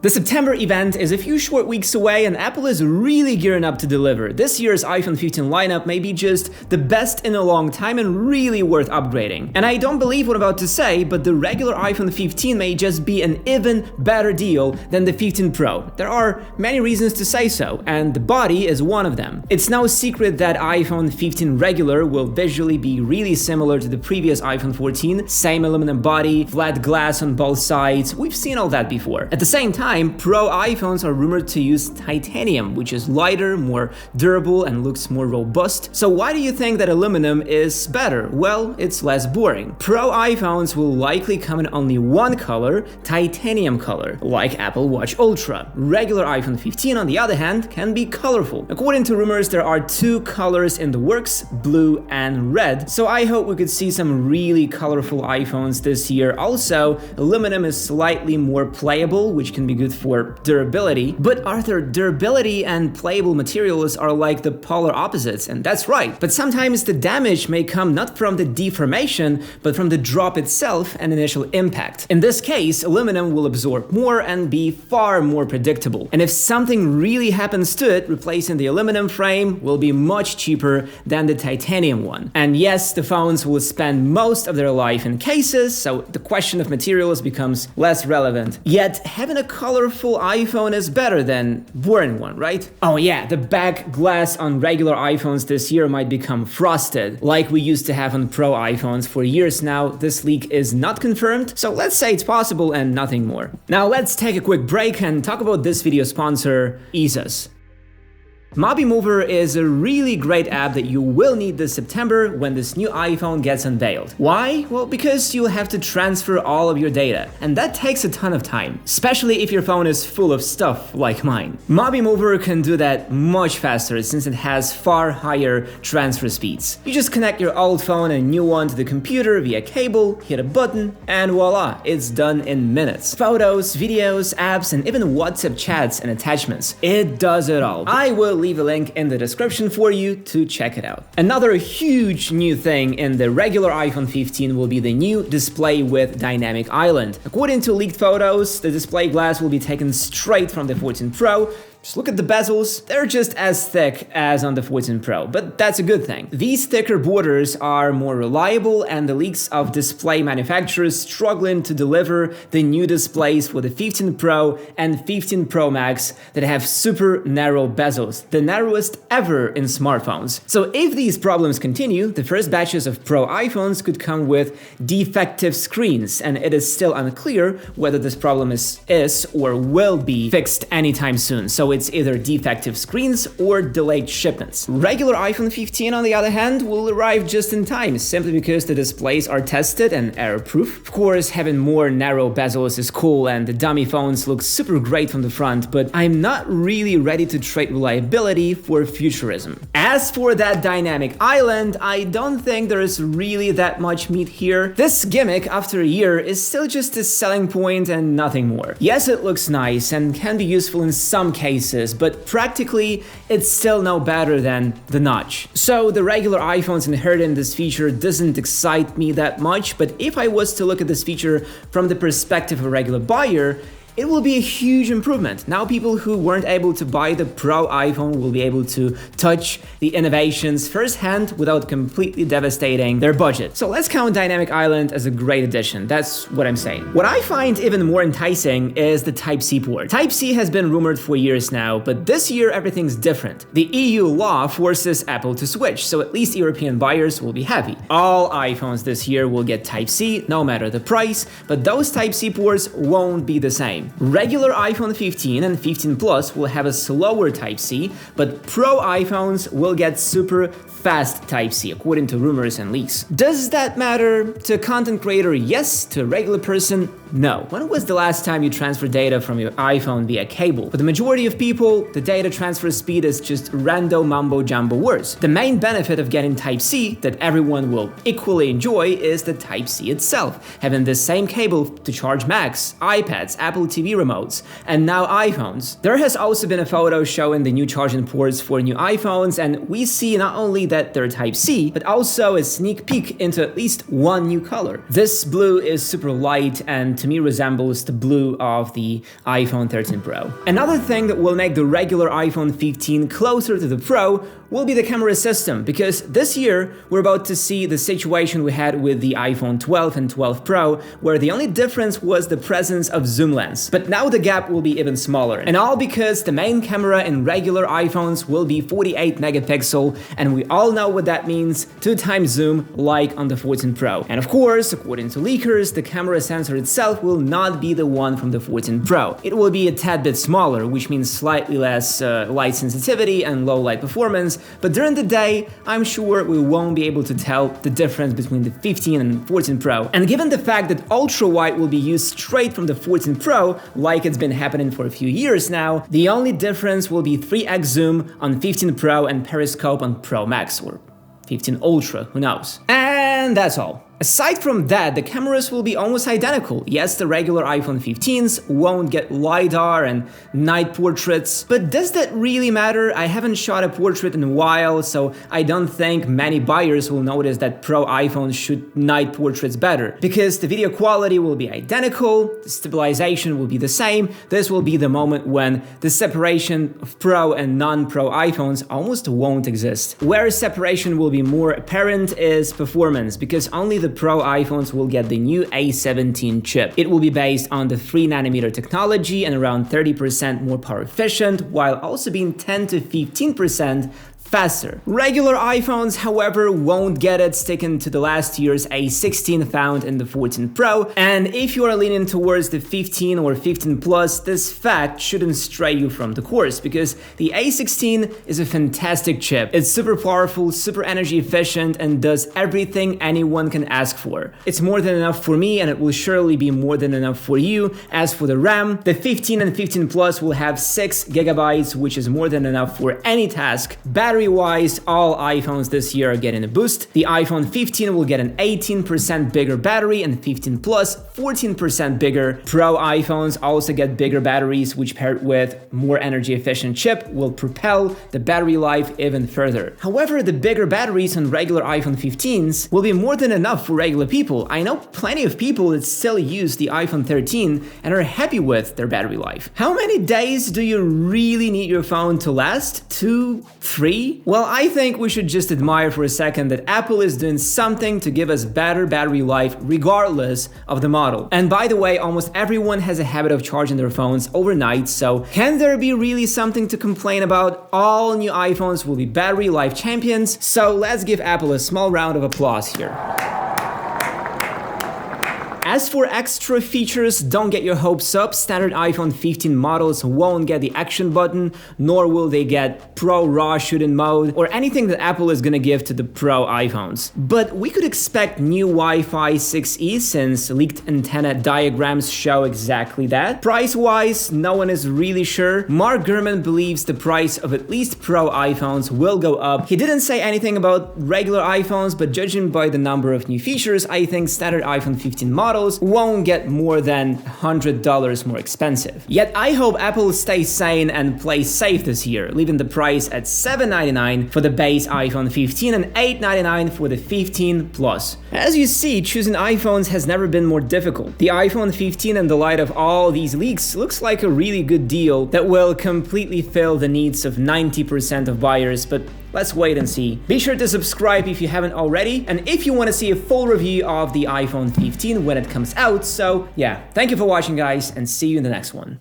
The September event is a few short weeks away and Apple is really gearing up to deliver. This year's iPhone 15 lineup may be just the best in a long time and really worth upgrading. And I don't believe what I'm about to say, but the regular iPhone 15 may just be an even better deal than the 15 Pro. There are many reasons to say so, and the body is one of them. It's no secret that iPhone 15 regular will visually be really similar to the previous iPhone 14, same aluminum body, flat glass on both sides. We've seen all that before. At the same time, Pro iPhones are rumored to use titanium, which is lighter, more durable, and looks more robust. So why do you think that aluminum is better? Well, it's less boring. Pro iPhones will likely come in only one color, titanium color, like Apple Watch Ultra. Regular iPhone 15, on the other hand, can be colorful. According to rumors, there are two colors in the works, blue and red. So I hope we could see some really colorful iPhones this year. Also, aluminum is slightly more playable, which can be good for durability. But Arthur, durability and playable materials are like the polar opposites, and that's right. But sometimes the damage may come not from the deformation, but from the drop itself and initial impact. In this case, aluminum will absorb more and be far more predictable. And if something really happens to it, replacing the aluminum frame will be much cheaper than the titanium one. And yes, the phones will spend most of their life in cases, so the question of materials becomes less relevant. Yet, having a colorful iPhone is better than boring one, right? Oh yeah, the back glass on regular iPhones this year might become frosted, like we used to have on Pro iPhones for years now. This leak is not confirmed, so let's say it's possible and nothing more. Now let's take a quick break and talk about this video sponsor, Easus. Mobiimover is a really great app that you will need this September when this new iPhone gets unveiled. Why? Well, because you'll have to transfer all of your data, and that takes a ton of time, especially if your phone is full of stuff like mine. Mobiimover can do that much faster since it has far higher transfer speeds. You just connect your old phone and new one to the computer via cable, hit a button, and voila, it's done in minutes. Photos, videos, apps, and even WhatsApp chats and attachments. It does it all. I will leave a link in the description for you to check it out. Another huge new thing in the regular iPhone 15 will be the new display with Dynamic Island. According to leaked photos, the display glass will be taken straight from the 14 Pro. Just look at the bezels, they're just as thick as on the 14 Pro, but that's a good thing. These thicker borders are more reliable, and the leaks of display manufacturers struggling to deliver the new displays for the 15 Pro and 15 Pro Max that have super narrow bezels, the narrowest ever in smartphones. So if these problems continue, the first batches of Pro iPhones could come with defective screens, and it is still unclear whether this problem is or will be fixed anytime soon. So it's either defective screens or delayed shipments. Regular iPhone 15, on the other hand, will arrive just in time, simply because the displays are tested and error-proof. Of course, having more narrow bezels is cool, and the dummy phones look super great from the front, but I'm not really ready to trade reliability for futurism. As for that Dynamic Island, I don't think there is really that much meat here. This gimmick, after a year, is still just a selling point and nothing more. Yes, it looks nice and can be useful in some cases, but practically it's still no better than the notch. So the regular iPhones inheriting this feature doesn't excite me that much, but if I was to look at this feature from the perspective of a regular buyer, it will be a huge improvement. Now people who weren't able to buy the Pro iPhone will be able to touch the innovations firsthand without completely devastating their budget. So let's count Dynamic Island as a great addition. That's what I'm saying. What I find even more enticing is the Type-C port. Type-C has been rumored for years now, but this year everything's different. The EU law forces Apple to switch, so at least European buyers will be happy. All iPhones this year will get Type-C, no matter the price, but those Type-C ports won't be the same. Regular iPhone 15 and 15 Plus will have a slower Type-C, but Pro iPhones will get super fast Type-C, according to rumors and leaks. Does that matter to a content creator? Yes. To a regular person? No. When was the last time you transferred data from your iPhone via cable? For the majority of people, the data transfer speed is just random mumbo-jumbo words. The main benefit of getting Type-C that everyone will equally enjoy is the Type-C itself, having the same cable to charge Macs, iPads, Apple TV remotes, and now iPhones. There has also been a photo showing the new charging ports for new iPhones, and we see not only that they're Type-C, but also a sneak peek into at least one new color. This blue is super light and to me resembles the blue of the iPhone 13 Pro. Another thing that will make the regular iPhone 15 closer to the Pro will be the camera system, because this year we're about to see the situation we had with the iPhone 12 and 12 Pro, where the only difference was the presence of zoom lens. But now the gap will be even smaller, and all because the main camera in regular iPhones will be 48 megapixel, and we all know what that means, 2x zoom like on the 14 Pro. And of course, according to leakers, the camera sensor itself will not be the one from the 14 Pro. It will be a tad bit smaller, which means slightly less light sensitivity and low light performance, but during the day, I'm sure we won't be able to tell the difference between the 15 and 14 Pro. And given the fact that ultra-wide will be used straight from the 14 Pro, like it's been happening for a few years now, the only difference will be 3x zoom on 15 Pro and periscope on Pro Max, or 15 Ultra, who knows. And that's all. Aside from that, the cameras will be almost identical. Yes, the regular iPhone 15s won't get LiDAR and night portraits, but does that really matter? I haven't shot a portrait in a while, so I don't think many buyers will notice that Pro iPhones shoot night portraits better, because the video quality will be identical, the stabilization will be the same. This will be the moment when the separation of Pro and non-Pro iPhones almost won't exist. Where separation will be more apparent is performance, because only the Pro iPhones will get the new A17 chip. It will be based on the 3nm technology and around 30% more power efficient, while also being 10 to 15% faster. Regular iPhones, however, won't get it, sticking to the last year's A16 found in the 14 Pro, and if you are leaning towards the 15 or 15 Plus, this fact shouldn't stray you from the course, because the A16 is a fantastic chip. It's super powerful, super energy efficient, and does everything anyone can ask for. It's more than enough for me, and it will surely be more than enough for you. As for the RAM, the 15 and 15 Plus will have 6 GB, which is more than enough for any task. Battery-wise, all iPhones this year are getting a boost. The iPhone 15 will get an 18% bigger battery, and 15 Plus 14% bigger. Pro iPhones also get bigger batteries, which paired with more energy efficient chip will propel the battery life even further. However, the bigger batteries on regular iPhone 15s will be more than enough for regular people. I know plenty of people that still use the iPhone 13 and are happy with their battery life. How many days do you really need your phone to last? 2, 3? Well, I think we should just admire for a second that Apple is doing something to give us better battery life regardless of the model. And by the way, almost everyone has a habit of charging their phones overnight, so can there be really something to complain about? All new iPhones will be battery life champions, so let's give Apple a small round of applause here. As for extra features, don't get your hopes up. Standard iPhone 15 models won't get the action button, nor will they get Pro RAW shooting mode, or anything that Apple is gonna give to the Pro iPhones. But we could expect new Wi-Fi 6E, since leaked antenna diagrams show exactly that. Price-wise, no one is really sure. Mark Gurman believes the price of at least Pro iPhones will go up. He didn't say anything about regular iPhones, but judging by the number of new features, I think standard iPhone 15 models won't get more than $100 more expensive. Yet I hope Apple stays sane and plays safe this year, leaving the price at $799 for the base iPhone 15 and $899 for the 15 Plus. As you see, choosing iPhones has never been more difficult. The iPhone 15, in the light of all these leaks, looks like a really good deal that will completely fill the needs of 90% of buyers, but let's wait and see. Be sure to subscribe if you haven't already, and if you want to see a full review of the iPhone 15 when it comes out. So yeah, thank you for watching, guys, and see you in the next one.